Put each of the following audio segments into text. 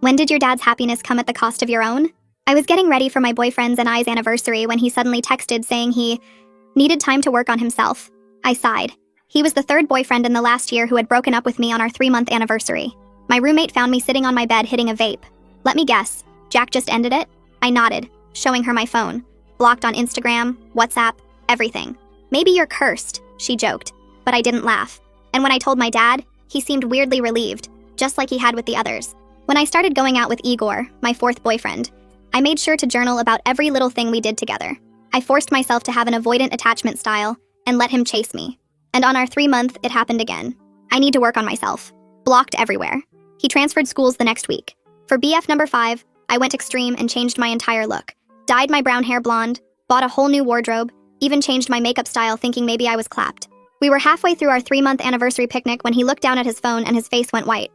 When did your dad's happiness come at the cost of your own? I was getting ready for my boyfriend's and I's anniversary when he suddenly texted saying he needed time to work on himself. I sighed. He was the third boyfriend in the last year who had broken up with me on our 3-month anniversary. My roommate found me sitting on my bed hitting a vape. Let me guess, Jack just ended it? I nodded, showing her my phone. Blocked on Instagram, WhatsApp, everything. Maybe you're cursed, she joked, but I didn't laugh. And when I told my dad, he seemed weirdly relieved, just like he had with the others. When I started going out with Igor, my 4th boyfriend, I made sure to journal about every little thing we did together. I forced myself to have an avoidant attachment style and let him chase me. And on our 3-month, it happened again. I need to work on myself. Blocked everywhere. He transferred schools the next week. For BF number 5, I went extreme and changed my entire look. Dyed my brown hair blonde, bought a whole new wardrobe, even changed my makeup style thinking maybe I was clapped. We were halfway through our 3-month anniversary picnic when he looked down at his phone and his face went white.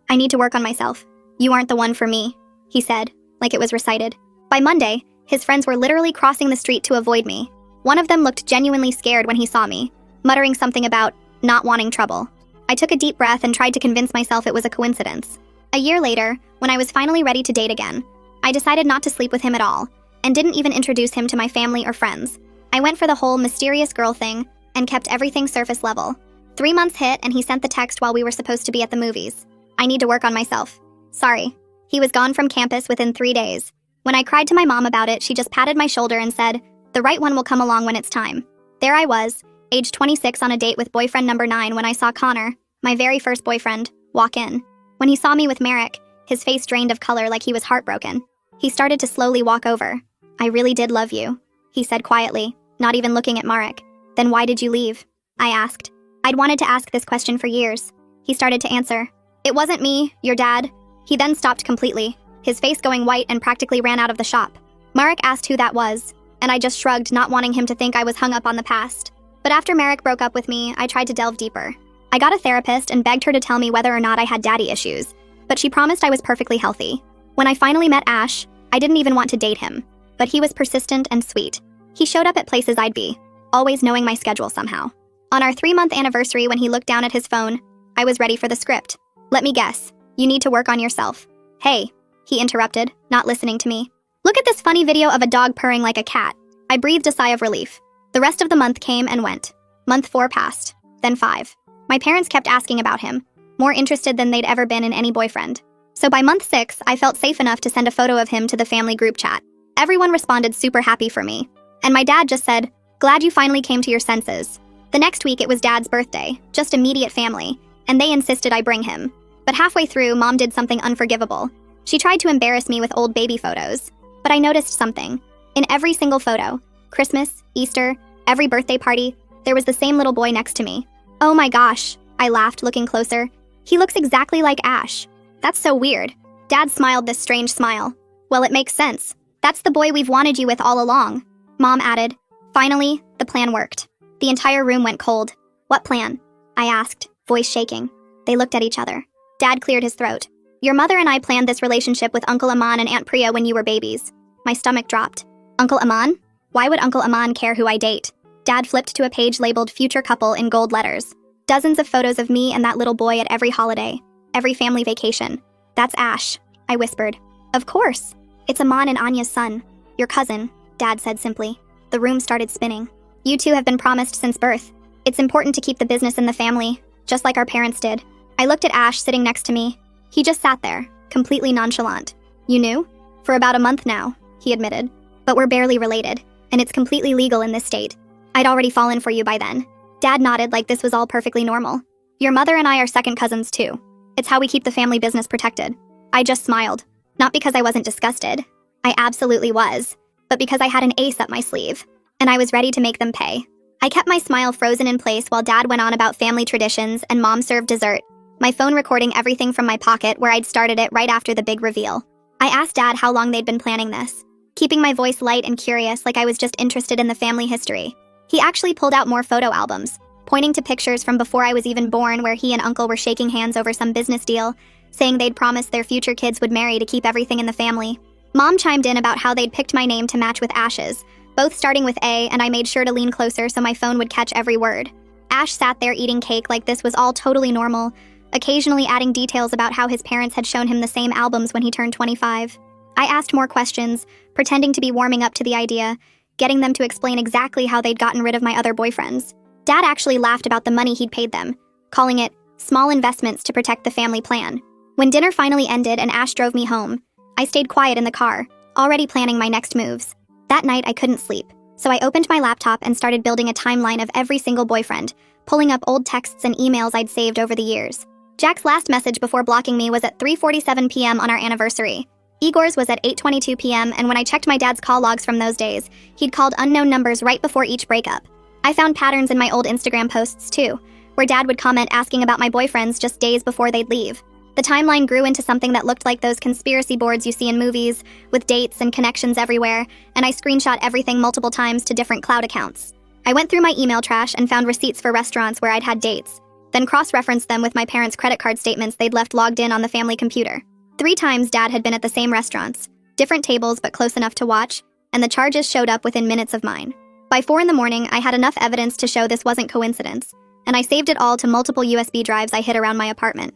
I need to work on myself. You aren't the one for me, he said, like it was recited. By Monday, his friends were literally crossing the street to avoid me. One of them looked genuinely scared when he saw me, muttering something about not wanting trouble. I took a deep breath and tried to convince myself it was a coincidence. A year later, when I was finally ready to date again, I decided not to sleep with him at all, and didn't even introduce him to my family or friends. I went for the whole mysterious girl thing, and kept everything surface level. 3 months hit and he sent the text while we were supposed to be at the movies. I need to work on myself. Sorry. He was gone from campus within 3 days. When I cried to my mom about it, she just patted my shoulder and said, "The right one will come along when it's time." There I was, age 26 on a date with boyfriend number 9 when I saw Connor, my very first boyfriend, walk in. When he saw me with Merrick, his face drained of color like he was heartbroken. He started to slowly walk over. "I really did love you," he said quietly, not even looking at Marek. "Then why did you leave?" I asked. I'd wanted to ask this question for years. He started to answer. "It wasn't me, your dad." He then stopped completely, his face going white and practically ran out of the shop. Marek asked who that was, and I just shrugged, not wanting him to think I was hung up on the past. But after Marek broke up with me, I tried to delve deeper. I got a therapist and begged her to tell me whether or not I had daddy issues, but she promised I was perfectly healthy. When I finally met Ash, I didn't even want to date him, but he was persistent and sweet. He showed up at places I'd be, always knowing my schedule somehow. On our 3-month anniversary when he looked down at his phone, I was ready for the script. "Let me guess, you need to work on yourself." "Hey," he interrupted, not listening to me. "Look at this funny video of a dog purring like a cat." I breathed a sigh of relief. The rest of the month came and went. Month 4 passed, then 5. My parents kept asking about him, more interested than they'd ever been in any boyfriend. So by month 6, I felt safe enough to send a photo of him to the family group chat. Everyone responded super happy for me. And my dad just said, "Glad you finally came to your senses." The next week it was Dad's birthday, just immediate family, and they insisted I bring him. But halfway through, Mom did something unforgivable. She tried to embarrass me with old baby photos. But I noticed something. In every single photo, Christmas, Easter, every birthday party, there was the same little boy next to me. "Oh my gosh," I laughed, looking closer. "He looks exactly like Ash." "That's so weird." Dad smiled this strange smile. "Well, it makes sense. That's the boy we've wanted you with all along." Mom added. Finally, the plan worked. The entire room went cold. "What plan?" I asked, voice shaking. They looked at each other. Dad cleared his throat. "Your mother and I planned this relationship with Uncle Aman and Aunt Priya when you were babies." My stomach dropped. "Uncle Aman? Why would Uncle Aman care who I date?" Dad flipped to a page labeled Future Couple in gold letters. Dozens of photos of me and that little boy at every holiday, every family vacation. "That's Ash," I whispered. "Of course. It's Aman and Anya's son. Your cousin," Dad said simply. The room started spinning. "You two have been promised since birth. It's important to keep the business in the family, just like our parents did." I looked at Ash sitting next to me. He just sat there, completely nonchalant. "You knew?" "For about a month now," he admitted. "But we're barely related, and it's completely legal in this state. I'd already fallen for you by then." Dad nodded like this was all perfectly normal. "Your mother and I are second cousins too. It's how we keep the family business protected." I just smiled. Not because I wasn't disgusted. I absolutely was. But because I had an ace up my sleeve. And I was ready to make them pay. I kept my smile frozen in place while Dad went on about family traditions and Mom served dessert, my phone recording everything from my pocket where I'd started it right after the big reveal. I asked Dad how long they'd been planning this, keeping my voice light and curious like I was just interested in the family history. He actually pulled out more photo albums, pointing to pictures from before I was even born where he and Uncle were shaking hands over some business deal, saying they'd promised their future kids would marry to keep everything in the family. Mom chimed in about how they'd picked my name to match with Ash's, both starting with A, and I made sure to lean closer so my phone would catch every word. Ash sat there eating cake like this was all totally normal, occasionally adding details about how his parents had shown him the same albums when he turned 25. I asked more questions, pretending to be warming up to the idea, getting them to explain exactly how they'd gotten rid of my other boyfriends. Dad actually laughed about the money he'd paid them, calling it small investments to protect the family plan. When dinner finally ended and Ash drove me home, I stayed quiet in the car, already planning my next moves. That night I couldn't sleep, so I opened my laptop and started building a timeline of every single boyfriend, pulling up old texts and emails I'd saved over the years. Jack's last message before blocking me was at 3:47 p.m. on our anniversary. Igor's was at 8:22 p.m., and when I checked my dad's call logs from those days, he'd called unknown numbers right before each breakup. I found patterns in my old Instagram posts, too, where Dad would comment asking about my boyfriends just days before they'd leave. The timeline grew into something that looked like those conspiracy boards you see in movies, with dates and connections everywhere, and I screenshot everything multiple times to different cloud accounts. I went through my email trash and found receipts for restaurants where I'd had dates, then cross-referenced them with my parents' credit card statements they'd left logged in on the family computer. 3 times Dad had been at the same restaurants, different tables but close enough to watch, and the charges showed up within minutes of mine. By 4 in the morning, I had enough evidence to show this wasn't coincidence, and I saved it all to multiple USB drives I hid around my apartment.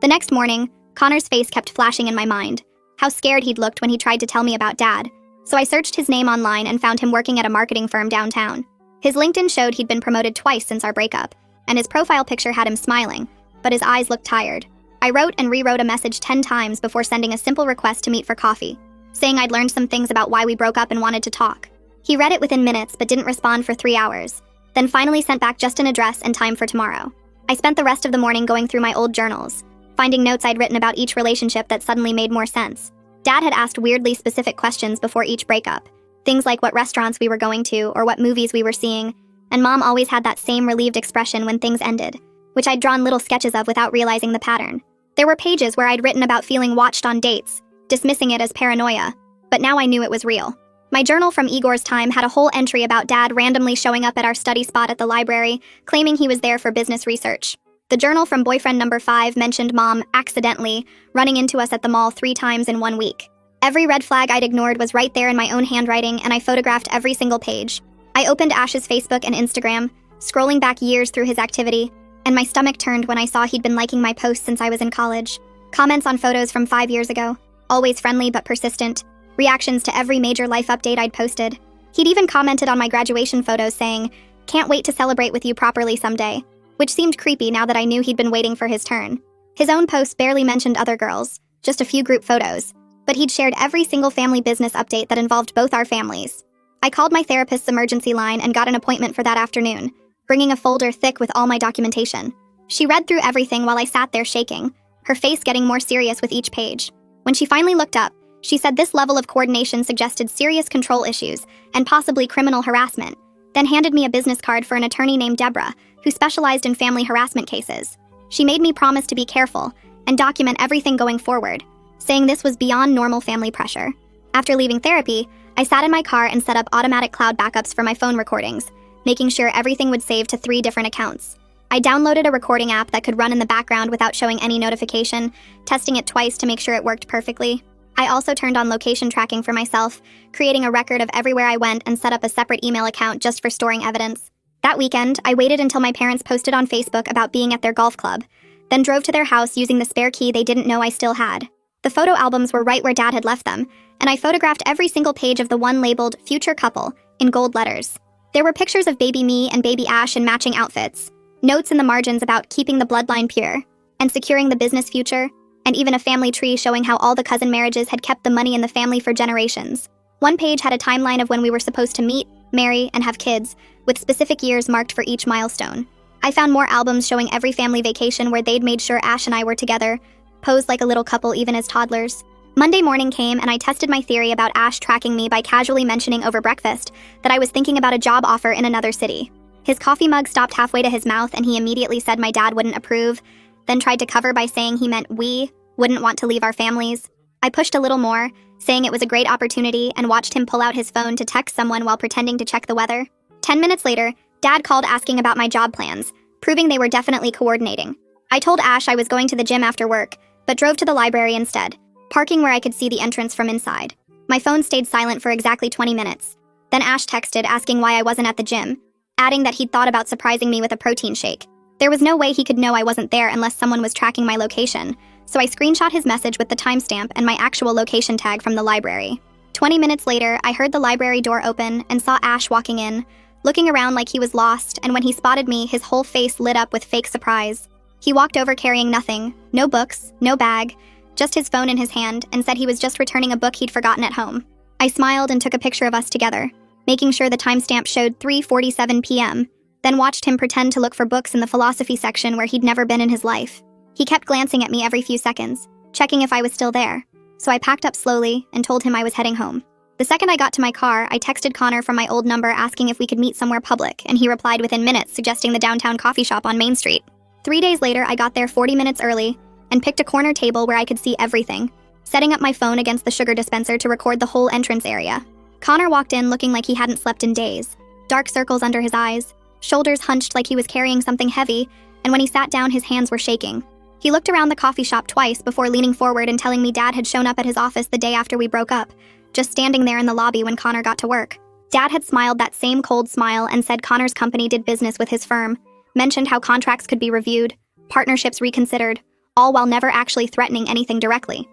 The next morning, Connor's face kept flashing in my mind, how scared he'd looked when he tried to tell me about Dad, so I searched his name online and found him working at a marketing firm downtown. His LinkedIn showed he'd been promoted twice since our breakup, and his profile picture had him smiling, but his eyes looked tired. I wrote and rewrote a message 10 times before sending a simple request to meet for coffee, saying I'd learned some things about why we broke up and wanted to talk. He read it within minutes but didn't respond for 3 hours, then finally sent back just an address and time for tomorrow. I spent the rest of the morning going through my old journals, finding notes I'd written about each relationship that suddenly made more sense. Dad had asked weirdly specific questions before each breakup, things like what restaurants we were going to or what movies we were seeing, and Mom always had that same relieved expression when things ended, which I'd drawn little sketches of without realizing the pattern. There were pages where I'd written about feeling watched on dates, dismissing it as paranoia, but now I knew it was real. My journal from Igor's time had a whole entry about Dad randomly showing up at our study spot at the library, claiming he was there for business research. The journal from boyfriend number 5 mentioned Mom, accidentally, running into us at the mall 3 times in 1 week. Every red flag I'd ignored was right there in my own handwriting, and I photographed every single page. I opened Ash's Facebook and Instagram, scrolling back years through his activity, and my stomach turned when I saw he'd been liking my posts since I was in college. Comments on photos from 5 years ago, always friendly but persistent, reactions to every major life update I'd posted. He'd even commented on my graduation photos saying, "Can't wait to celebrate with you properly someday," which seemed creepy now that I knew he'd been waiting for his turn. His own posts barely mentioned other girls, just a few group photos, but he'd shared every single family business update that involved both our families. I called my therapist's emergency line and got an appointment for that afternoon, bringing a folder thick with all my documentation. She read through everything while I sat there shaking, her face getting more serious with each page. When she finally looked up, she said this level of coordination suggested serious control issues and possibly criminal harassment, then handed me a business card for an attorney named Deborah, who specialized in family harassment cases. She made me promise to be careful and document everything going forward, saying this was beyond normal family pressure. After leaving therapy, I sat in my car and set up automatic cloud backups for my phone recordings, making sure everything would save to 3 different accounts. I downloaded a recording app that could run in the background without showing any notification, testing it twice to make sure it worked perfectly. I also turned on location tracking for myself, creating a record of everywhere I went and set up a separate email account just for storing evidence. That weekend, I waited until my parents posted on Facebook about being at their golf club, then drove to their house using the spare key they didn't know I still had. The photo albums were right where Dad had left them, and I photographed every single page of the one labeled Future Couple in gold letters. There were pictures of baby me and baby Ash in matching outfits, notes in the margins about keeping the bloodline pure and securing the business future, and even a family tree showing how all the cousin marriages had kept the money in the family for generations. One page had a timeline of when we were supposed to meet, marry, and have kids, with specific years marked for each milestone. I found more albums showing every family vacation where they'd made sure Ash and I were together, posed like a little couple even as toddlers. Monday morning came and I tested my theory about Ash tracking me by casually mentioning over breakfast that I was thinking about a job offer in another city. His coffee mug stopped halfway to his mouth and he immediately said my dad wouldn't approve, then tried to cover by saying he meant we wouldn't want to leave our families. I pushed a little more, saying it was a great opportunity, and watched him pull out his phone to text someone while pretending to check the weather. 10 minutes later, Dad called asking about my job plans, proving they were definitely coordinating. I told Ash I was going to the gym after work, but drove to the library instead, parking where I could see the entrance from inside. My phone stayed silent for exactly 20 minutes. Then Ash texted asking why I wasn't at the gym, adding that he'd thought about surprising me with a protein shake. There was no way he could know I wasn't there unless someone was tracking my location, so I screenshot his message with the timestamp and my actual location tag from the library. 20 minutes later, I heard the library door open and saw Ash walking in, looking around like he was lost, and when he spotted me, his whole face lit up with fake surprise. He walked over carrying nothing, no books, no bag, just his phone in his hand, and said he was just returning a book he'd forgotten at home. I smiled and took a picture of us together, making sure the timestamp showed 3:47 p.m., then watched him pretend to look for books in the philosophy section where he'd never been in his life. He kept glancing at me every few seconds, checking if I was still there, so I packed up slowly and told him I was heading home. The second I got to my car, I texted Connor from my old number asking if we could meet somewhere public, and he replied within minutes suggesting the downtown coffee shop on Main Street. 3 days later, I got there 40 minutes early and picked a corner table where I could see everything, setting up my phone against the sugar dispenser to record the whole entrance area. Connor walked in looking like he hadn't slept in days, dark circles under his eyes, shoulders hunched like he was carrying something heavy, and when he sat down, his hands were shaking. He looked around the coffee shop twice before leaning forward and telling me Dad had shown up at his office the day after we broke up, just standing there in the lobby when Connor got to work. Dad had smiled that same cold smile and said Connor's company did business with his firm, mentioned how contracts could be reviewed, partnerships reconsidered, all while never actually threatening anything directly.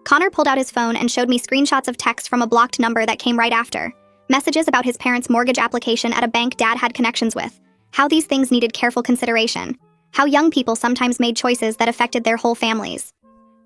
Connor pulled out his phone and showed me screenshots of text from a blocked number that came right after, messages about his parents' mortgage application at a bank Dad had connections with, how these things needed careful consideration, how young people sometimes made choices that affected their whole families.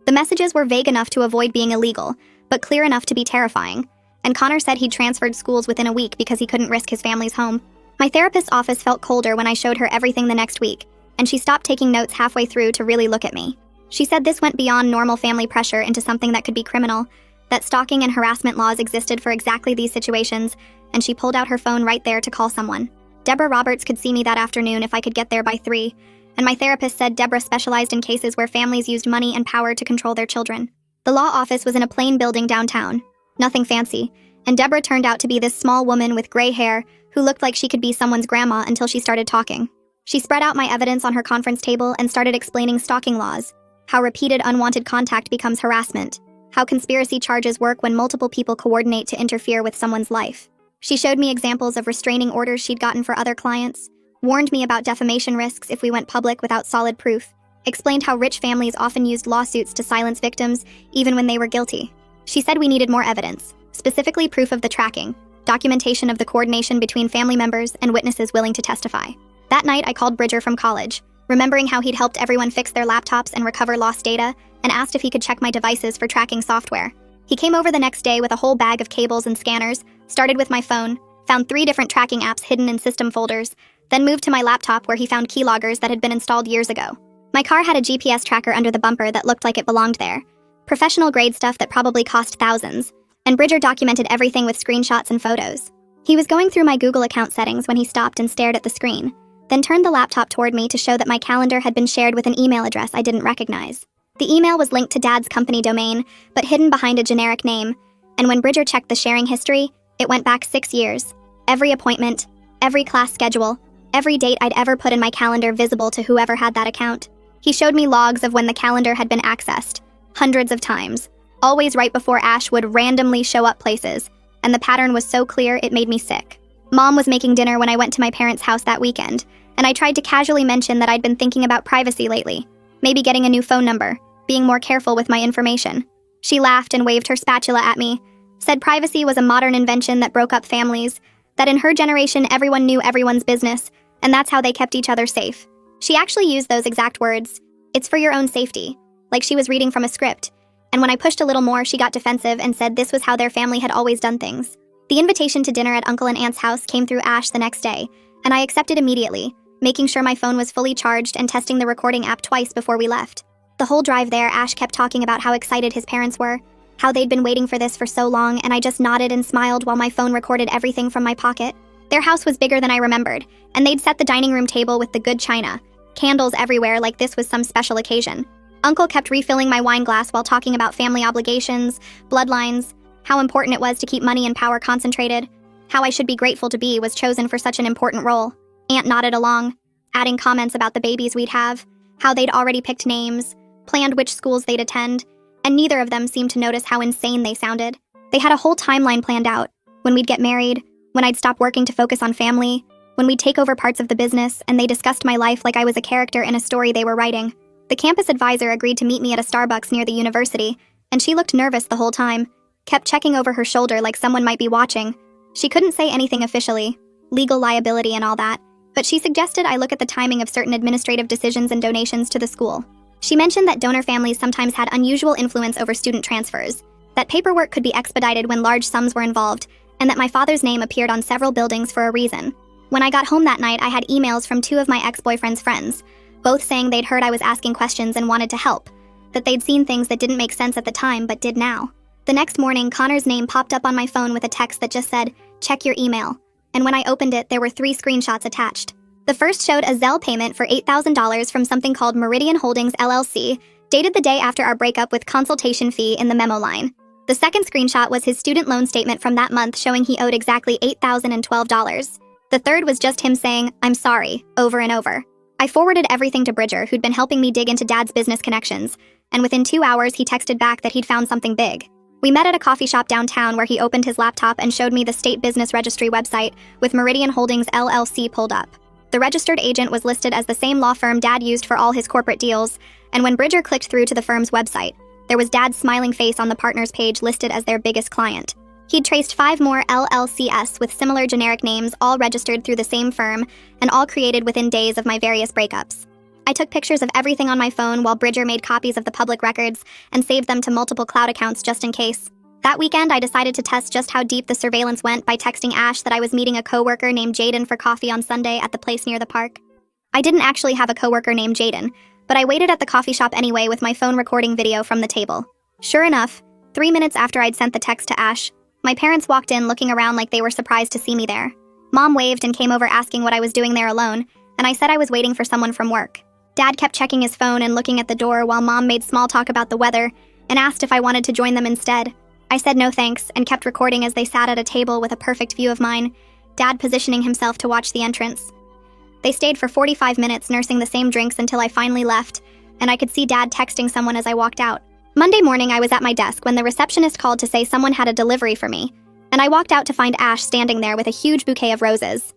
The messages were vague enough to avoid being illegal, but clear enough to be terrifying, and Connor said he'd transferred schools within a week because he couldn't risk his family's home. My therapist's office felt colder when I showed her everything the next week, and she stopped taking notes halfway through to really look at me. She said this went beyond normal family pressure into something that could be criminal, that stalking and harassment laws existed for exactly these situations, and she pulled out her phone right there to call someone. Deborah Roberts could see me that afternoon if I could get there by 3, and my therapist said Deborah specialized in cases where families used money and power to control their children. The law office was in a plain building downtown, nothing fancy, and Deborah turned out to be this small woman with gray hair who looked like she could be someone's grandma until she started talking. She spread out my evidence on her conference table and started explaining stalking laws, how repeated unwanted contact becomes harassment, how conspiracy charges work when multiple people coordinate to interfere with someone's life. She showed me examples of restraining orders she'd gotten for other clients, warned me about defamation risks if we went public without solid proof, explained how rich families often used lawsuits to silence victims even when they were guilty. She said we needed more evidence, specifically proof of the tracking, documentation of the coordination between family members and witnesses willing to testify. That night, I called Bridger from college, remembering how he'd helped everyone fix their laptops and recover lost data, and asked if he could check my devices for tracking software. He came over the next day with a whole bag of cables and scanners, started with my phone, found 3 different tracking apps hidden in system folders, then moved to my laptop where he found keyloggers that had been installed years ago. My car had a GPS tracker under the bumper that looked like it belonged there, professional-grade stuff that probably cost thousands, and Bridger documented everything with screenshots and photos. He was going through my Google account settings when he stopped and stared at the screen, then turned the laptop toward me to show that my calendar had been shared with an email address I didn't recognize. The email was linked to Dad's company domain, but hidden behind a generic name, and when Bridger checked the sharing history, it went back 6 years. Every appointment, every class schedule, every date I'd ever put in my calendar visible to whoever had that account. He showed me logs of when the calendar had been accessed, hundreds of times, always right before Ash would randomly show up places, and the pattern was so clear it made me sick. Mom was making dinner when I went to my parents' house that weekend, and I tried to casually mention that I'd been thinking about privacy lately, maybe getting a new phone number, being more careful with my information. She laughed and waved her spatula at me, said privacy was a modern invention that broke up families, that in her generation everyone knew everyone's business, and that's how they kept each other safe. She actually used those exact words, "It's for your own safety," like she was reading from a script. And when I pushed a little more, she got defensive and said this was how their family had always done things. The invitation to dinner at Uncle and Aunt's house came through Ash the next day, and I accepted immediately, making sure my phone was fully charged and testing the recording app twice before we left. The whole drive there, Ash kept talking about how excited his parents were, how they'd been waiting for this for so long, and I just nodded and smiled while my phone recorded everything from my pocket. Their house was bigger than I remembered, and they'd set the dining room table with the good china, candles everywhere like this was some special occasion. Uncle kept refilling my wine glass while talking about family obligations, bloodlines, how important it was to keep money and power concentrated, how I should be grateful to be was chosen for such an important role. Aunt nodded along, adding comments about the babies we'd have, how they'd already picked names, planned which schools they'd attend, and neither of them seemed to notice how insane they sounded. They had a whole timeline planned out, when we'd get married, when I'd stop working to focus on family, when we'd take over parts of the business, and they discussed my life like I was a character in a story they were writing. The campus advisor agreed to meet me at a Starbucks near the university, and she looked nervous the whole time, kept checking over her shoulder like someone might be watching. She couldn't say anything officially, legal liability and all that, but she suggested I look at the timing of certain administrative decisions and donations to the school. She mentioned that donor families sometimes had unusual influence over student transfers, that paperwork could be expedited when large sums were involved, and that my father's name appeared on several buildings for a reason. When I got home that night, I had emails from two of my ex-boyfriend's friends, both saying they'd heard I was asking questions and wanted to help, that they'd seen things that didn't make sense at the time but did now. The next morning, Connor's name popped up on my phone with a text that just said, "Check your email," and when I opened it, there were 3 screenshots attached. The first showed a Zelle payment for $8,000 from something called Meridian Holdings LLC, dated the day after our breakup with consultation fee in the memo line. The second screenshot was his student loan statement from that month showing he owed exactly $8,012. The third was just him saying, "I'm sorry," over and over. I forwarded everything to Bridger, who'd been helping me dig into Dad's business connections, and within 2 hours he texted back that he'd found something big. We met at a coffee shop downtown where he opened his laptop and showed me the state business registry website with Meridian Holdings LLC pulled up. The registered agent was listed as the same law firm Dad used for all his corporate deals, and when Bridger clicked through to the firm's website, there was Dad's smiling face on the partners page listed as their biggest client. He'd traced 5 more LLCs with similar generic names, all registered through the same firm, and all created within days of my various breakups. I took pictures of everything on my phone while Bridger made copies of the public records and saved them to multiple cloud accounts just in case. That weekend, I decided to test just how deep the surveillance went by texting Ash that I was meeting a coworker named Jaden for coffee on Sunday at the place near the park. I didn't actually have a coworker named Jaden, but I waited at the coffee shop anyway with my phone recording video from the table. Sure enough, 3 minutes after I'd sent the text to Ash, my parents walked in looking around like they were surprised to see me there. Mom waved and came over asking what I was doing there alone, and I said I was waiting for someone from work. Dad kept checking his phone and looking at the door while Mom made small talk about the weather and asked if I wanted to join them instead. I said no thanks and kept recording as they sat at a table with a perfect view of mine, Dad positioning himself to watch the entrance. They stayed for 45 minutes nursing the same drinks until I finally left, and I could see Dad texting someone as I walked out. Monday morning, I was at my desk when the receptionist called to say someone had a delivery for me, and I walked out to find Ash standing there with a huge bouquet of roses.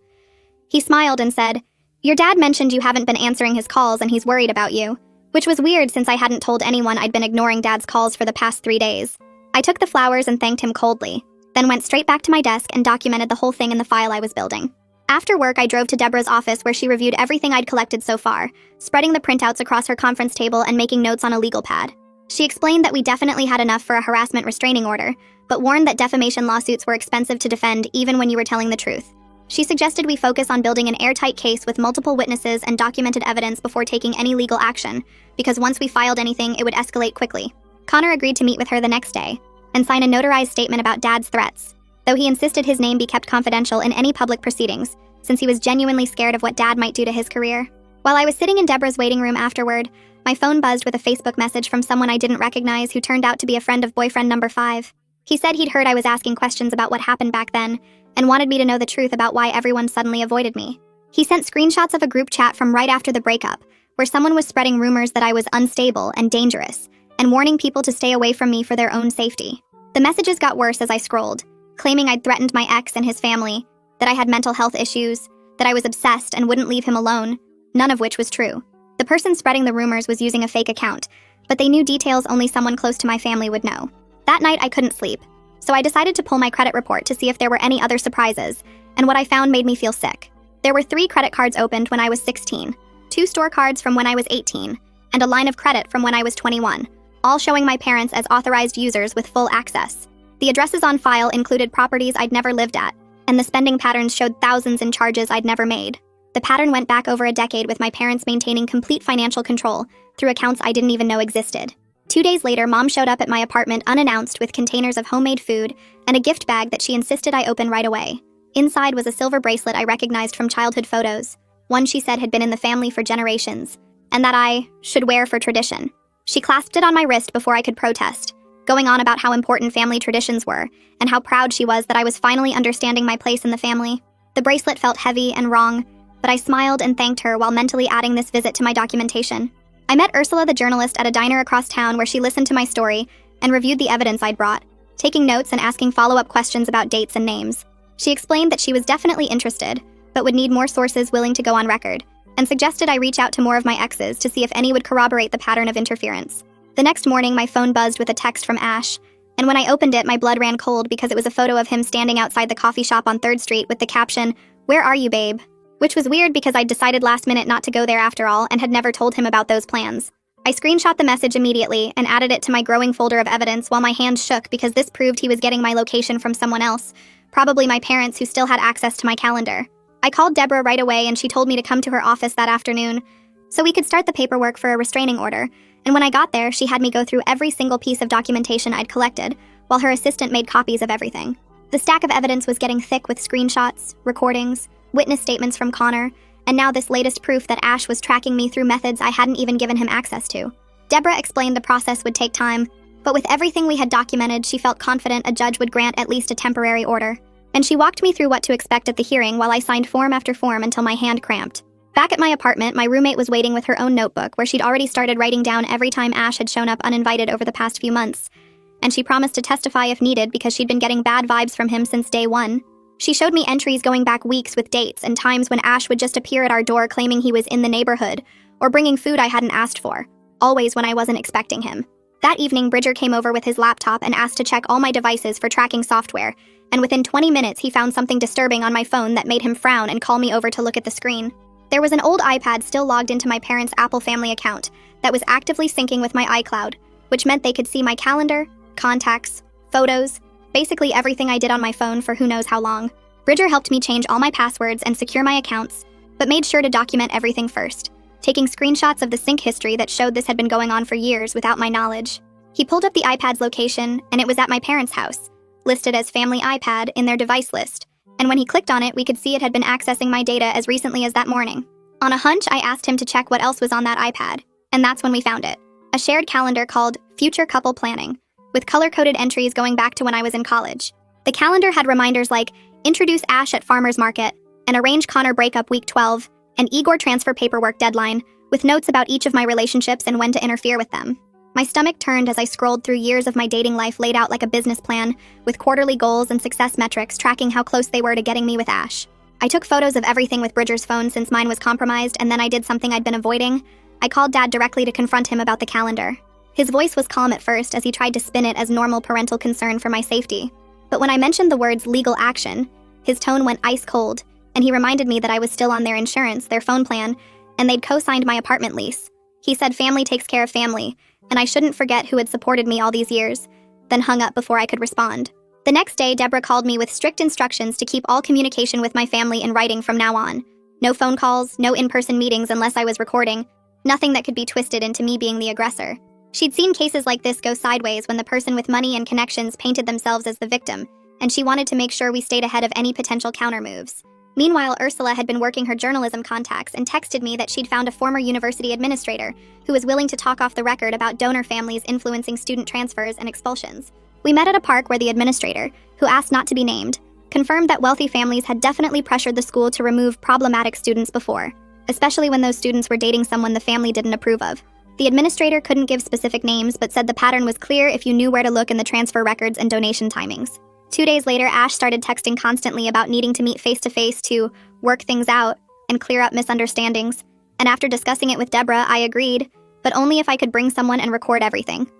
He smiled and said, "Your dad mentioned you haven't been answering his calls and he's worried about you," which was weird since I hadn't told anyone I'd been ignoring Dad's calls for the past 3 days. I took the flowers and thanked him coldly, then went straight back to my desk and documented the whole thing in the file I was building. After work, I drove to Deborah's office where she reviewed everything I'd collected so far, spreading the printouts across her conference table and making notes on a legal pad. She explained that we definitely had enough for a harassment restraining order, but warned that defamation lawsuits were expensive to defend even when you were telling the truth. She suggested we focus on building an airtight case with multiple witnesses and documented evidence before taking any legal action, because once we filed anything, it would escalate quickly. Connor agreed to meet with her the next day and sign a notarized statement about Dad's threats, though he insisted his name be kept confidential in any public proceedings, since he was genuinely scared of what Dad might do to his career. While I was sitting in Deborah's waiting room afterward, my phone buzzed with a Facebook message from someone I didn't recognize who turned out to be a friend of boyfriend number 5. He said he'd heard I was asking questions about what happened back then and wanted me to know the truth about why everyone suddenly avoided me. He sent screenshots of a group chat from right after the breakup, where someone was spreading rumors that I was unstable and dangerous, and warning people to stay away from me for their own safety. The messages got worse as I scrolled, claiming I'd threatened my ex and his family, that I had mental health issues, that I was obsessed and wouldn't leave him alone, none of which was true. The person spreading the rumors was using a fake account, but they knew details only someone close to my family would know. That night, I couldn't sleep, so I decided to pull my credit report to see if there were any other surprises, and what I found made me feel sick. There were 3 credit cards opened when I was 16, 2 store cards from when I was 18, and a line of credit from when I was 21, all showing my parents as authorized users with full access. The addresses on file included properties I'd never lived at, and the spending patterns showed thousands in charges I'd never made. The pattern went back over a decade with my parents maintaining complete financial control through accounts I didn't even know existed. 2 days later, Mom showed up at my apartment unannounced with containers of homemade food and a gift bag that she insisted I open right away. Inside was a silver bracelet I recognized from childhood photos, one she said had been in the family for generations, and that I should wear for tradition. She clasped it on my wrist before I could protest, going on about how important family traditions were and how proud she was that I was finally understanding my place in the family. The bracelet felt heavy and wrong, but I smiled and thanked her while mentally adding this visit to my documentation. I met Ursula the journalist at a diner across town where she listened to my story and reviewed the evidence I'd brought, taking notes and asking follow-up questions about dates and names. She explained that she was definitely interested, but would need more sources willing to go on record, and suggested I reach out to more of my exes to see if any would corroborate the pattern of interference. The next morning, my phone buzzed with a text from Ash, and when I opened it, my blood ran cold because it was a photo of him standing outside the coffee shop on 3rd Street with the caption, "Where are you, babe?" Which was weird because I'd decided last minute not to go there after all and had never told him about those plans. I screenshot the message immediately and added it to my growing folder of evidence while my hands shook because this proved he was getting my location from someone else, probably my parents who still had access to my calendar. I called Deborah right away and she told me to come to her office that afternoon so we could start the paperwork for a restraining order, and when I got there, she had me go through every single piece of documentation I'd collected, while her assistant made copies of everything. The stack of evidence was getting thick with screenshots, recordings, witness statements from Connor, and now this latest proof that Ash was tracking me through methods I hadn't even given him access to. Deborah explained the process would take time, but with everything we had documented, she felt confident a judge would grant at least a temporary order. And she walked me through what to expect at the hearing while I signed form after form until my hand cramped. Back at my apartment, my roommate was waiting with her own notebook where she'd already started writing down every time Ash had shown up uninvited over the past few months, and she promised to testify if needed because she'd been getting bad vibes from him since day one. She showed me entries going back weeks with dates and times when Ash would just appear at our door claiming he was in the neighborhood or bringing food I hadn't asked for, always when I wasn't expecting him. That evening, Bridger came over with his laptop and asked to check all my devices for tracking software, and within 20 minutes he found something disturbing on my phone that made him frown and call me over to look at the screen. There was an old iPad still logged into my parents' Apple family account that was actively syncing with my iCloud, which meant they could see my calendar, contacts, photos, basically everything I did on my phone for who knows how long. Bridger helped me change all my passwords and secure my accounts, but made sure to document everything first, taking screenshots of the sync history that showed this had been going on for years without my knowledge. He pulled up the iPad's location, and it was at my parents' house, listed as Family iPad in their device list, and when he clicked on it, we could see it had been accessing my data as recently as that morning. On a hunch, I asked him to check what else was on that iPad, and that's when we found it. A shared calendar called Future Couple Planning, with color-coded entries going back to when I was in college. The calendar had reminders like, introduce Ash at Farmer's Market, and arrange Connor breakup week 12, and Igor transfer paperwork deadline, with notes about each of my relationships and when to interfere with them. My stomach turned as I scrolled through years of my dating life laid out like a business plan, with quarterly goals and success metrics tracking how close they were to getting me with Ash. I took photos of everything with Bridger's phone since mine was compromised, and then I did something I'd been avoiding. I called Dad directly to confront him about the calendar. His voice was calm at first as he tried to spin it as normal parental concern for my safety. But when I mentioned the words legal action, his tone went ice cold, and he reminded me that I was still on their insurance, their phone plan, and they'd co-signed my apartment lease. He said family takes care of family, and I shouldn't forget who had supported me all these years, then hung up before I could respond. The next day, Deborah called me with strict instructions to keep all communication with my family in writing from now on. No phone calls, no in-person meetings unless I was recording, nothing that could be twisted into me being the aggressor. She'd seen cases like this go sideways when the person with money and connections painted themselves as the victim, and she wanted to make sure we stayed ahead of any potential countermoves. Meanwhile, Ursula had been working her journalism contacts and texted me that she'd found a former university administrator who was willing to talk off the record about donor families influencing student transfers and expulsions. We met at a park where the administrator, who asked not to be named, confirmed that wealthy families had definitely pressured the school to remove problematic students before, especially when those students were dating someone the family didn't approve of. The administrator couldn't give specific names but said the pattern was clear if you knew where to look in the transfer records and donation timings. 2 days later, Ash started texting constantly about needing to meet face-to-face to work things out and clear up misunderstandings, and after discussing it with Deborah, I agreed, but only if I could bring someone and record everything.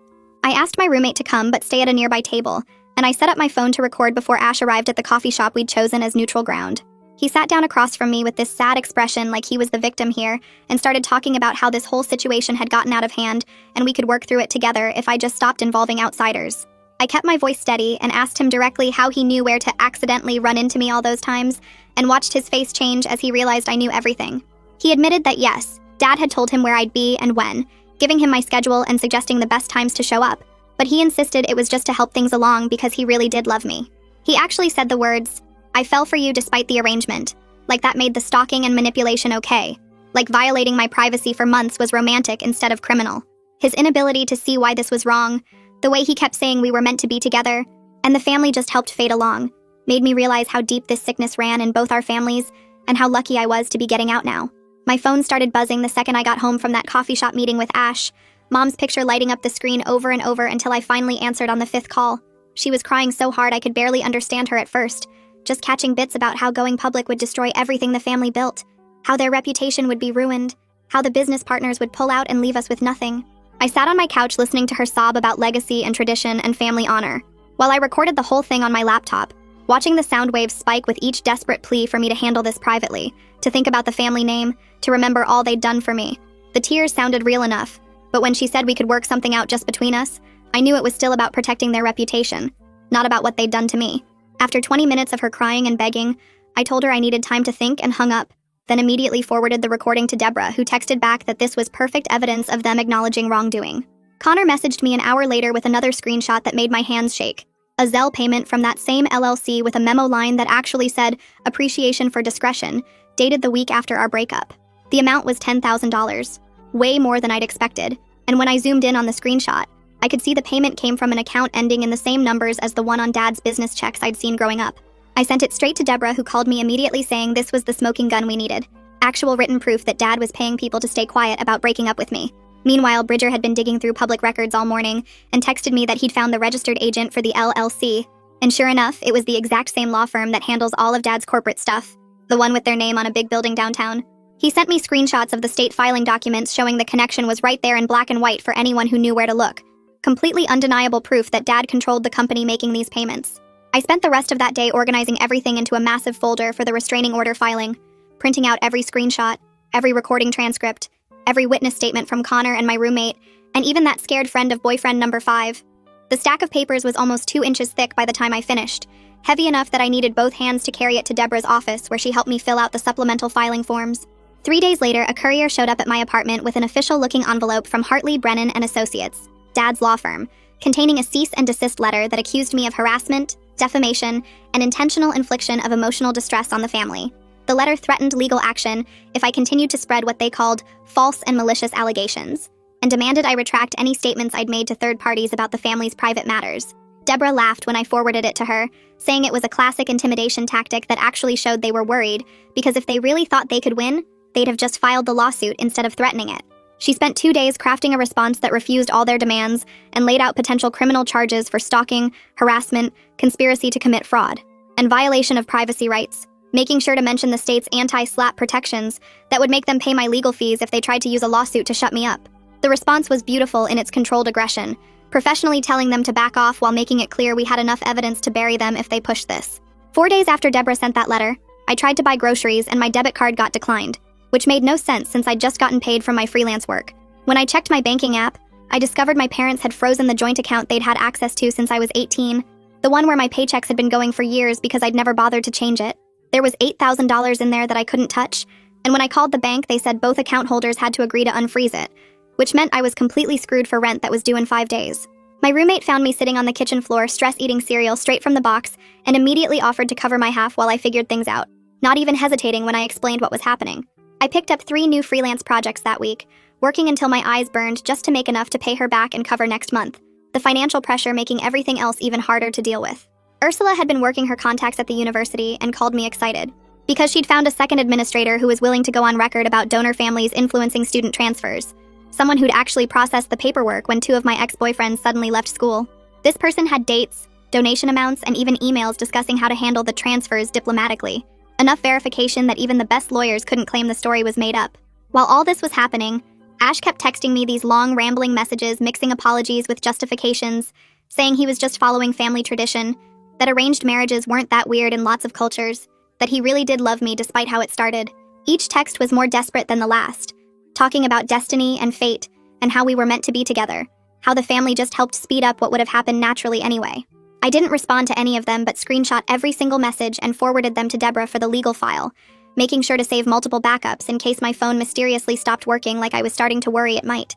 I asked my roommate to come but stay at a nearby table, and I set up my phone to record before Ash arrived at the coffee shop we'd chosen as neutral ground. He sat down across from me with this sad expression like he was the victim here and started talking about how this whole situation had gotten out of hand and we could work through it together if I just stopped involving outsiders. I kept my voice steady and asked him directly how he knew where to accidentally run into me all those times, and watched his face change as he realized I knew everything. He admitted that yes, Dad had told him where I'd be and when, giving him my schedule and suggesting the best times to show up, but he insisted it was just to help things along because he really did love me. He actually said the words, "I fell for you despite the arrangement," like that made the stalking and manipulation okay, like violating my privacy for months was romantic instead of criminal. His inability to see why this was wrong, the way he kept saying we were meant to be together, and the family just helped fade along, made me realize how deep this sickness ran in both our families and how lucky I was to be getting out now. My phone started buzzing the second I got home from that coffee shop meeting with Ash, Mom's picture lighting up the screen over and over until I finally answered on the 5th call. She was crying so hard I could barely understand her at first, just catching bits about how going public would destroy everything the family built, how their reputation would be ruined, how the business partners would pull out and leave us with nothing. I sat on my couch listening to her sob about legacy and tradition and family honor, while I recorded the whole thing on my laptop, watching the sound waves spike with each desperate plea for me to handle this privately, to think about the family name, to remember all they'd done for me. The tears sounded real enough, but when she said we could work something out just between us, I knew it was still about protecting their reputation, not about what they'd done to me. After 20 minutes of her crying and begging, I told her I needed time to think and hung up, then immediately forwarded the recording to Deborah, who texted back that this was perfect evidence of them acknowledging wrongdoing. Connor messaged me an hour later with another screenshot that made my hands shake. A Zelle payment from that same LLC with a memo line that actually said, "Appreciation for discretion," dated the week after our breakup. The amount was $10,000, way more than I'd expected, and when I zoomed in on the screenshot, I could see the payment came from an account ending in the same numbers as the one on Dad's business checks I'd seen growing up. I sent it straight to Deborah, who called me immediately saying this was the smoking gun we needed. Actual written proof that Dad was paying people to stay quiet about breaking up with me. Meanwhile, Bridger had been digging through public records all morning and texted me that he'd found the registered agent for the LLC. And sure enough, it was the exact same law firm that handles all of Dad's corporate stuff, the one with their name on a big building downtown. He sent me screenshots of the state filing documents showing the connection was right there in black and white for anyone who knew where to look. Completely undeniable proof that Dad controlled the company making these payments. I spent the rest of that day organizing everything into a massive folder for the restraining order filing, printing out every screenshot, every recording transcript, every witness statement from Connor and my roommate, and even that scared friend of boyfriend number 5. The stack of papers was almost 2 inches thick by the time I finished, heavy enough that I needed both hands to carry it to Deborah's office, where she helped me fill out the supplemental filing forms. 3 days later, a courier showed up at my apartment with an official-looking envelope from Hartley, Brennan & Associates, Dad's law firm, containing a cease and desist letter that accused me of harassment, defamation, and intentional infliction of emotional distress on the family. The letter threatened legal action if I continued to spread what they called false and malicious allegations, and demanded I retract any statements I'd made to third parties about the family's private matters. Deborah laughed when I forwarded it to her, saying it was a classic intimidation tactic that actually showed they were worried, because if they really thought they could win, they'd have just filed the lawsuit instead of threatening it. She spent 2 days crafting a response that refused all their demands and laid out potential criminal charges for stalking, harassment, conspiracy to commit fraud, and violation of privacy rights, making sure to mention the state's anti-SLAPP protections that would make them pay my legal fees if they tried to use a lawsuit to shut me up. The response was beautiful in its controlled aggression, professionally telling them to back off while making it clear we had enough evidence to bury them if they pushed this. 4 days after Deborah sent that letter, I tried to buy groceries and my debit card got declined, which made no sense since I'd just gotten paid from my freelance work. When I checked my banking app, I discovered my parents had frozen the joint account they'd had access to since I was 18, the one where my paychecks had been going for years because I'd never bothered to change it. There was $8,000 in there that I couldn't touch, and when I called the bank, they said both account holders had to agree to unfreeze it, which meant I was completely screwed for rent that was due in 5 days. My roommate found me sitting on the kitchen floor, stress-eating cereal straight from the box, and immediately offered to cover my half while I figured things out, not even hesitating when I explained what was happening. I picked up 3 new freelance projects that week, working until my eyes burned just to make enough to pay her back and cover next month, the financial pressure making everything else even harder to deal with. Ursula had been working her contacts at the university and called me excited, because she'd found a second administrator who was willing to go on record about donor families influencing student transfers, someone who'd actually processed the paperwork when 2 of my ex-boyfriends suddenly left school. This person had dates, donation amounts, and even emails discussing how to handle the transfers diplomatically, enough verification that even the best lawyers couldn't claim the story was made up. While all this was happening, Ash kept texting me these long, rambling messages mixing apologies with justifications, saying he was just following family tradition, that arranged marriages weren't that weird in lots of cultures, that he really did love me despite how it started. Each text was more desperate than the last, talking about destiny and fate and how we were meant to be together, how the family just helped speed up what would have happened naturally anyway. I didn't respond to any of them but screenshot every single message and forwarded them to Deborah for the legal file, making sure to save multiple backups in case my phone mysteriously stopped working like I was starting to worry it might.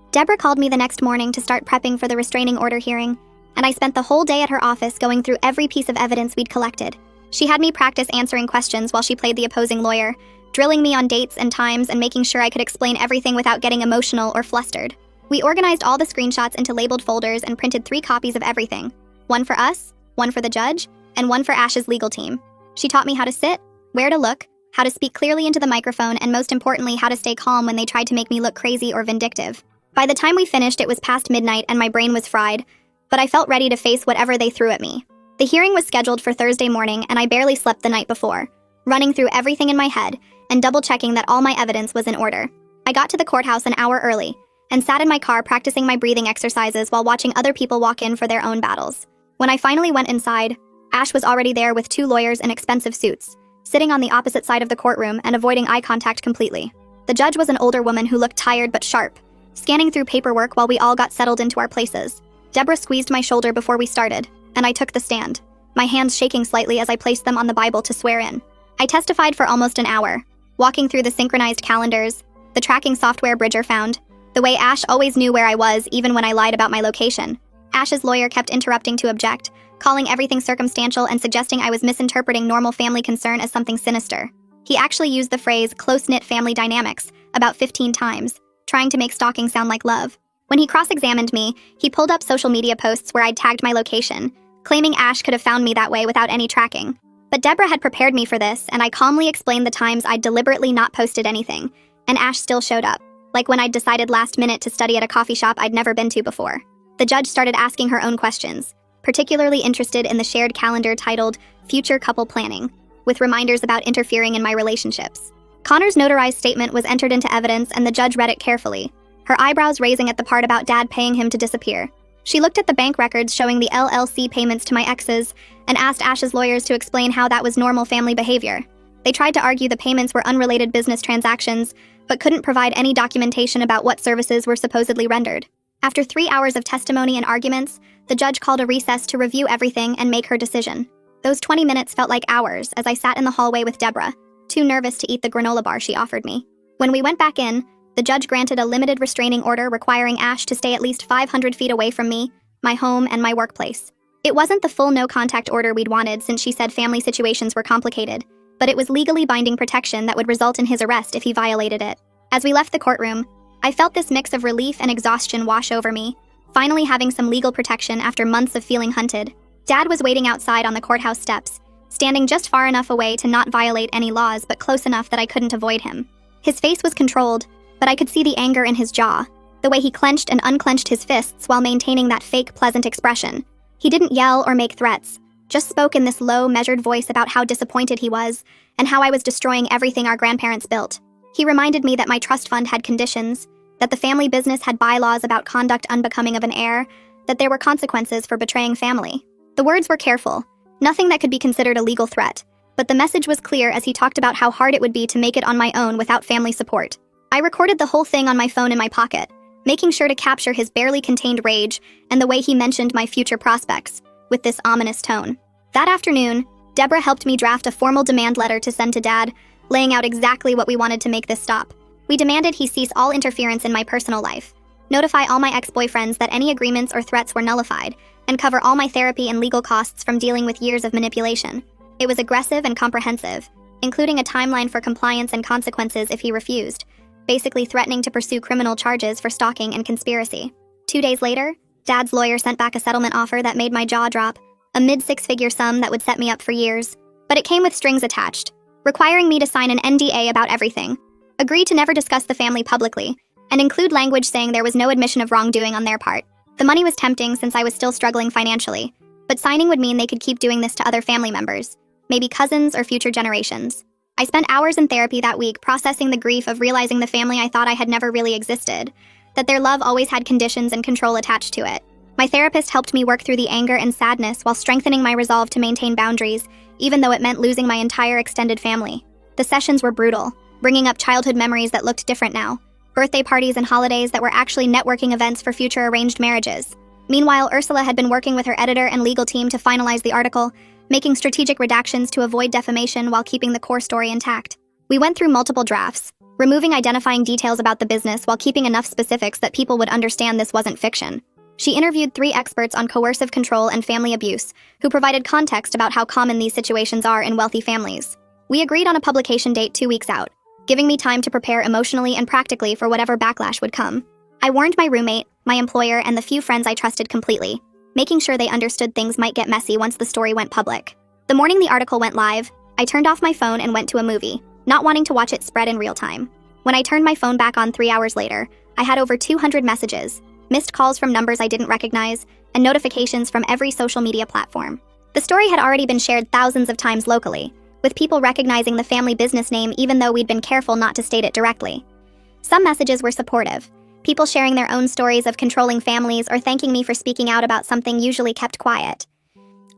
Deborah called me the next morning to start prepping for the restraining order hearing, and I spent the whole day at her office going through every piece of evidence we'd collected. She had me practice answering questions while she played the opposing lawyer, drilling me on dates and times and making sure I could explain everything without getting emotional or flustered. We organized all the screenshots into labeled folders and printed 3 copies of everything. 1 for us, 1 for the judge, and 1 for Ash's legal team. She taught me how to sit, where to look, how to speak clearly into the microphone, and most importantly, how to stay calm when they tried to make me look crazy or vindictive. By the time we finished, it was past midnight and my brain was fried, but I felt ready to face whatever they threw at me. The hearing was scheduled for Thursday morning, and I barely slept the night before, running through everything in my head and double-checking that all my evidence was in order. I got to the courthouse an hour early and sat in my car practicing my breathing exercises while watching other people walk in for their own battles. When I finally went inside, Ash was already there with 2 lawyers in expensive suits, sitting on the opposite side of the courtroom and avoiding eye contact completely. The judge was an older woman who looked tired but sharp, scanning through paperwork while we all got settled into our places. Deborah squeezed my shoulder before we started, and I took the stand, my hands shaking slightly as I placed them on the Bible to swear in. I testified for almost an hour, walking through the synchronized calendars, the tracking software Bridger found, the way Ash always knew where I was even when I lied about my location. Ash's lawyer kept interrupting to object, calling everything circumstantial and suggesting I was misinterpreting normal family concern as something sinister. He actually used the phrase close-knit family dynamics about 15 times, trying to make stalking sound like love. When he cross-examined me, he pulled up social media posts where I'd tagged my location, claiming Ash could have found me that way without any tracking. But Deborah had prepared me for this, and I calmly explained the times I'd deliberately not posted anything, and Ash still showed up, like when I'd decided last minute to study at a coffee shop I'd never been to before. The judge started asking her own questions, particularly interested in the shared calendar titled Future Couple Planning, with reminders about interfering in my relationships. Connor's notarized statement was entered into evidence, and the judge read it carefully, her eyebrows raising at the part about Dad paying him to disappear. She looked at the bank records showing the LLC payments to my exes and asked Ash's lawyers to explain how that was normal family behavior. They tried to argue the payments were unrelated business transactions, but couldn't provide any documentation about what services were supposedly rendered. After 3 hours of testimony and arguments, the judge called a recess to review everything and make her decision. Those 20 minutes felt like hours as I sat in the hallway with Deborah, too nervous to eat the granola bar she offered me. When we went back in, the judge granted a limited restraining order requiring Ash to stay at least 500 feet away from me, my home, and my workplace. It wasn't the full no-contact order we'd wanted since she said family situations were complicated, but it was legally binding protection that would result in his arrest if he violated it. As we left the courtroom, I felt this mix of relief and exhaustion wash over me, finally having some legal protection after months of feeling hunted. Dad was waiting outside on the courthouse steps, standing just far enough away to not violate any laws but close enough that I couldn't avoid him. His face was controlled, but I could see the anger in his jaw, the way he clenched and unclenched his fists while maintaining that fake, pleasant expression. He didn't yell or make threats, just spoke in this low, measured voice about how disappointed he was and how I was destroying everything our grandparents built. He reminded me that my trust fund had conditions, that the family business had bylaws about conduct unbecoming of an heir, that there were consequences for betraying family. The words were careful, nothing that could be considered a legal threat, but the message was clear as he talked about how hard it would be to make it on my own without family support. I recorded the whole thing on my phone in my pocket, making sure to capture his barely contained rage and the way he mentioned my future prospects, with this ominous tone. That afternoon, Deborah helped me draft a formal demand letter to send to Dad, laying out exactly what we wanted to make this stop. We demanded he cease all interference in my personal life, notify all my ex-boyfriends that any agreements or threats were nullified, and cover all my therapy and legal costs from dealing with years of manipulation. It was aggressive and comprehensive, including a timeline for compliance and consequences if he refused, basically threatening to pursue criminal charges for stalking and conspiracy. 2 days later, Dad's lawyer sent back a settlement offer that made my jaw drop, a mid-six-figure sum that would set me up for years. But it came with strings attached, requiring me to sign an NDA about everything, agree to never discuss the family publicly, and include language saying there was no admission of wrongdoing on their part. The money was tempting since I was still struggling financially, but signing would mean they could keep doing this to other family members, maybe cousins or future generations. I spent hours in therapy that week processing the grief of realizing the family I thought I had never really existed, that their love always had conditions and control attached to it. My therapist helped me work through the anger and sadness while strengthening my resolve to maintain boundaries, even though it meant losing my entire extended family. The sessions were brutal, bringing up childhood memories that looked different now, birthday parties and holidays that were actually networking events for future arranged marriages. Meanwhile, Ursula had been working with her editor and legal team to finalize the article, making strategic redactions to avoid defamation while keeping the core story intact. We went through multiple drafts, removing identifying details about the business while keeping enough specifics that people would understand this wasn't fiction. She interviewed 3 experts on coercive control and family abuse, who provided context about how common these situations are in wealthy families. We agreed on a publication date 2 weeks out, giving me time to prepare emotionally and practically for whatever backlash would come. I warned my roommate, my employer, and the few friends I trusted completely, making sure they understood things might get messy once the story went public. The morning the article went live, I turned off my phone and went to a movie, not wanting to watch it spread in real time. When I turned my phone back on 3 hours later, I had over 200 messages, missed calls from numbers I didn't recognize, and notifications from every social media platform. The story had already been shared thousands of times locally, with people recognizing the family business name even though we'd been careful not to state it directly. Some messages were supportive, people sharing their own stories of controlling families or thanking me for speaking out about something usually kept quiet.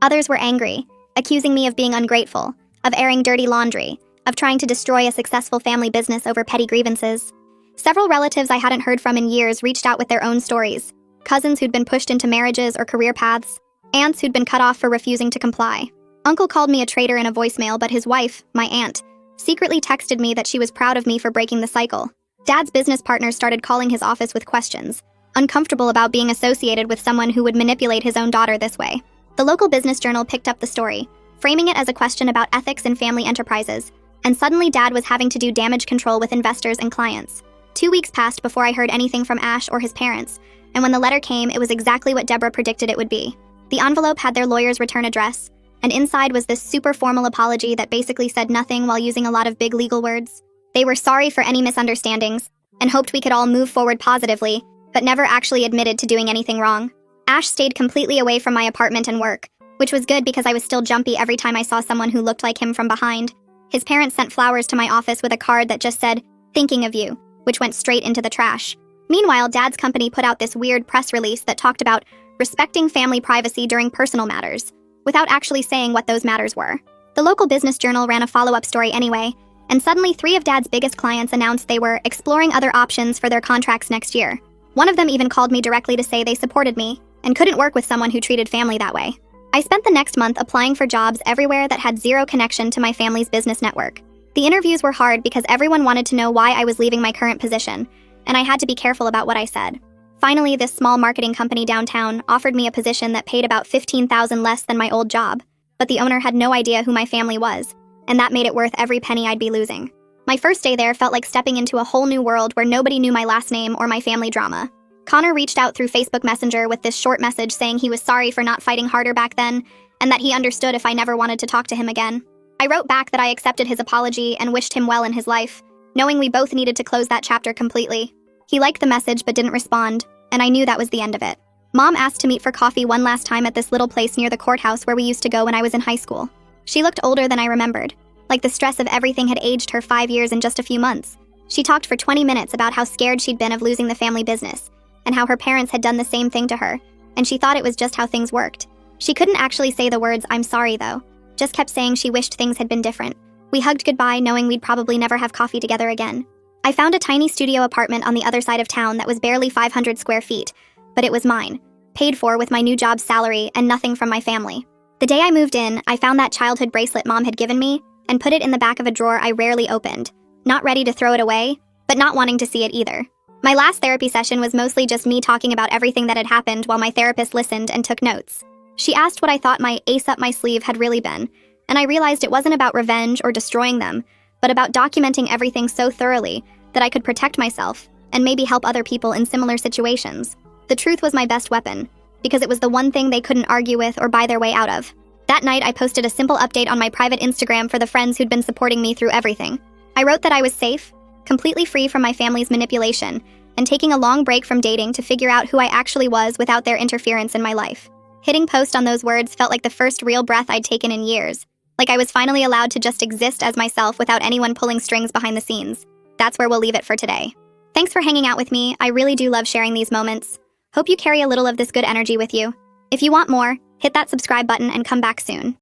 Others were angry, accusing me of being ungrateful, of airing dirty laundry, of trying to destroy a successful family business over petty grievances. Several relatives I hadn't heard from in years reached out with their own stories. Cousins who'd been pushed into marriages or career paths, aunts who'd been cut off for refusing to comply. Uncle called me a traitor in a voicemail, but his wife, my aunt, secretly texted me that she was proud of me for breaking the cycle. Dad's business partners started calling his office with questions, uncomfortable about being associated with someone who would manipulate his own daughter this way. The local business journal picked up the story, framing it as a question about ethics in family enterprises, and suddenly Dad was having to do damage control with investors and clients. 2 weeks passed before I heard anything from Ash or his parents, and when the letter came, it was exactly what Deborah predicted it would be. The envelope had their lawyer's return address, and inside was this super formal apology that basically said nothing while using a lot of big legal words. They were sorry for any misunderstandings, and hoped we could all move forward positively, but never actually admitted to doing anything wrong. Ash stayed completely away from my apartment and work, which was good because I was still jumpy every time I saw someone who looked like him from behind. His parents sent flowers to my office with a card that just said, "Thinking of you," which went straight into the trash. Meanwhile, Dad's company put out this weird press release that talked about respecting family privacy during personal matters, without actually saying what those matters were. The local business journal ran a follow-up story anyway, and suddenly 3 of Dad's biggest clients announced they were exploring other options for their contracts next year. One of them even called me directly to say they supported me and couldn't work with someone who treated family that way. I spent the next month applying for jobs everywhere that had zero connection to my family's business network. The interviews were hard because everyone wanted to know why I was leaving my current position, and I had to be careful about what I said. Finally, this small marketing company downtown offered me a position that paid about $15,000 less than my old job, but the owner had no idea who my family was, and that made it worth every penny I'd be losing. My first day there felt like stepping into a whole new world where nobody knew my last name or my family drama. Connor reached out through Facebook Messenger with this short message saying he was sorry for not fighting harder back then, and that he understood if I never wanted to talk to him again. I wrote back that I accepted his apology and wished him well in his life, knowing we both needed to close that chapter completely. He liked the message but didn't respond, and I knew that was the end of it. Mom asked to meet for coffee one last time at this little place near the courthouse where we used to go when I was in high school. She looked older than I remembered, like the stress of everything had aged her 5 years in just a few months. She talked for 20 minutes about how scared she'd been of losing the family business, and how her parents had done the same thing to her, and she thought it was just how things worked. She couldn't actually say the words, "I'm sorry," though, just kept saying she wished things had been different. We hugged goodbye, knowing we'd probably never have coffee together again. I found a tiny studio apartment on the other side of town that was barely 500 square feet, but it was mine, paid for with my new job's salary and nothing from my family. The day I moved in, I found that childhood bracelet Mom had given me and put it in the back of a drawer I rarely opened, not ready to throw it away, but not wanting to see it either. My last therapy session was mostly just me talking about everything that had happened while my therapist listened and took notes. She asked what I thought my ace up my sleeve had really been, and I realized it wasn't about revenge or destroying them, but about documenting everything so thoroughly that I could protect myself and maybe help other people in similar situations. The truth was my best weapon, because it was the one thing they couldn't argue with or buy their way out of. That night, I posted a simple update on my private Instagram for the friends who'd been supporting me through everything. I wrote that I was safe, completely free from my family's manipulation, and taking a long break from dating to figure out who I actually was without their interference in my life. Hitting post on those words felt like the first real breath I'd taken in years, like I was finally allowed to just exist as myself without anyone pulling strings behind the scenes. That's where we'll leave it for today. Thanks for hanging out with me. I really do love sharing these moments. Hope you carry a little of this good energy with you. If you want more, hit that subscribe button and come back soon.